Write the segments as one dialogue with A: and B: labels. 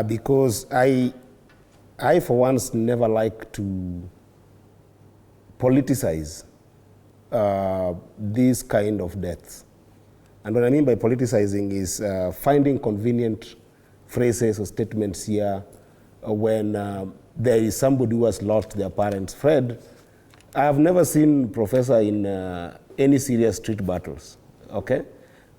A: Because I for once never like to politicize these kind of deaths. And what I mean by politicizing is finding convenient phrases or statements here when there is somebody who has lost their parents. Fred, I have never seen Professor in any serious street battles, okay?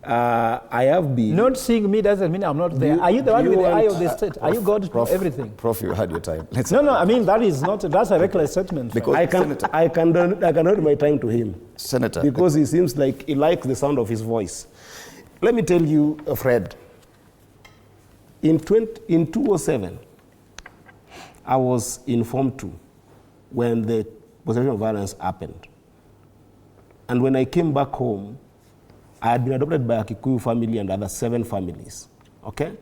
A: I have been...
B: Not seeing me doesn't mean I'm not there. Are you the one with the eye of the state? Are you God to everything?
C: Prof, you had your time.
B: No, I mean, that is not, that's a reckless statement.
A: Because I can donate my time to him.
C: Senator.
A: Because he seems like he likes the sound of his voice. Let me tell you, Fred, in 2007, I was informed too when the possession of violence happened. And when I came back home, I had been adopted by a Kikuyu family and other 7 families, okay?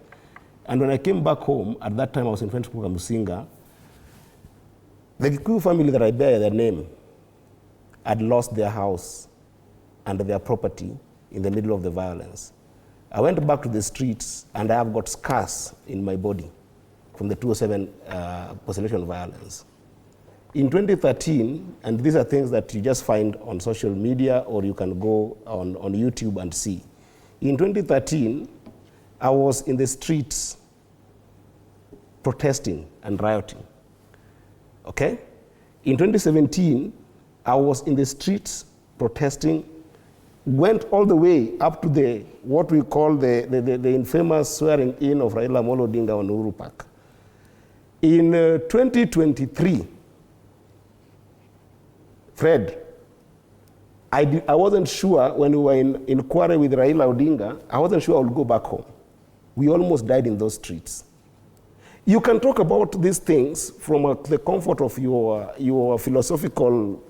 A: And when I came back home, at that time I was in French Musinga, the Kikuyu family that I bear their name had lost their house and their property in the middle of the violence. I went back to the streets and I have got scars in my body from the 2007 post-election violence. In 2013, and these are things that you just find on social media or you can go on YouTube and see. In 2013, I was in the streets protesting and rioting, okay? In 2017, I was in the streets protesting, went all the way up to what we call the infamous swearing in of Raila Amolo Odinga on Uhuru Park. In 2023, Fred, I wasn't sure when we were in quarrel with Raila Odinga, I wasn't sure I would go back home. We almost died in those streets. You can talk about these things from the comfort of your philosophical,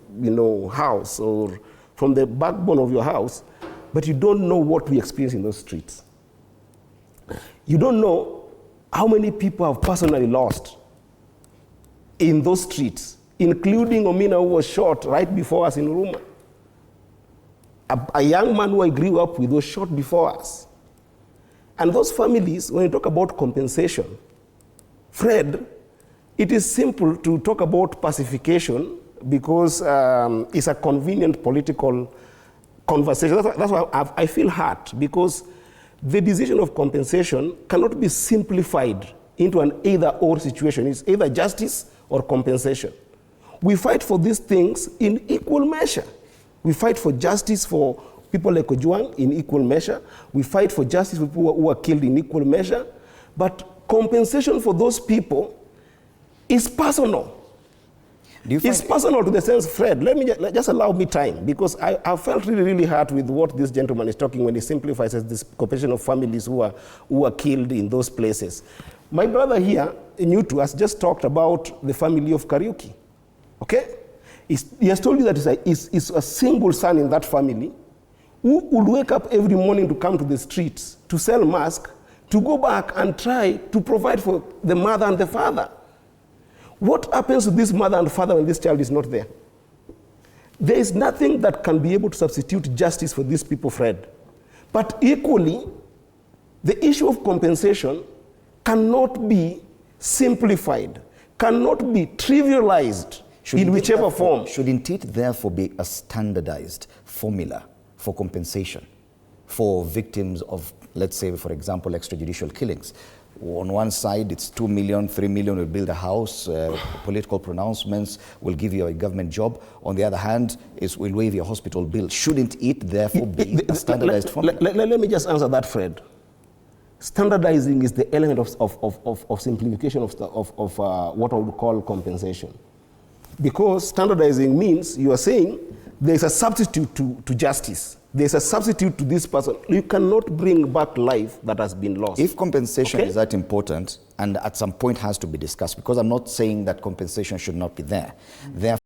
A: house or from the backbone of your house, but you don't know what we experience in those streets. You don't know how many people have personally lost in those streets, including Omina, who was shot right before us in Ruma. A young man who I grew up with was shot before us. And those families, when you talk about compensation, Fred, it is simple to talk about pacification because it's a convenient political conversation. That's why I feel hurt, because the decision of compensation cannot be simplified into an either-or situation. It's either justice or compensation. We fight for these things in equal measure. We fight for justice for people like Ojwang in equal measure. We fight for justice for people who are killed in equal measure. But compensation for those people is personal. It's personal to the sense, Fred, just allow me time, because I felt really hurt with what this gentleman is talking when he simplifies as this compensation of families who are killed in those places. My brother here, Nyutu, has just talked about the family of Kariuki. Okay? He has told you that it's a single son in that family who would wake up every morning to come to the streets, to sell masks, to go back and try to provide for the mother and the father. What happens to this mother and father when this child is not there? There is nothing that can be able to substitute justice for these people, Fred. But equally, the issue of compensation cannot be simplified, cannot be trivialized in whichever form.
C: Shouldn't it therefore be a standardized formula for compensation for victims of, let's say, for example, extrajudicial killings? On one side, it's 2 million, 3 million will build a house, political pronouncements will give you a government job. On the other hand, we'll waive your hospital bill. Shouldn't it therefore be a standardized formula?
A: Let me just answer that, Fred. Standardizing is the element of simplification of what I would call compensation. Because standardizing means you are saying there's a substitute to justice. There's a substitute to this person. You cannot bring back life that has been lost.
C: If compensation is that important and at some point has to be discussed, because I'm not saying that compensation should not be there. Therefore,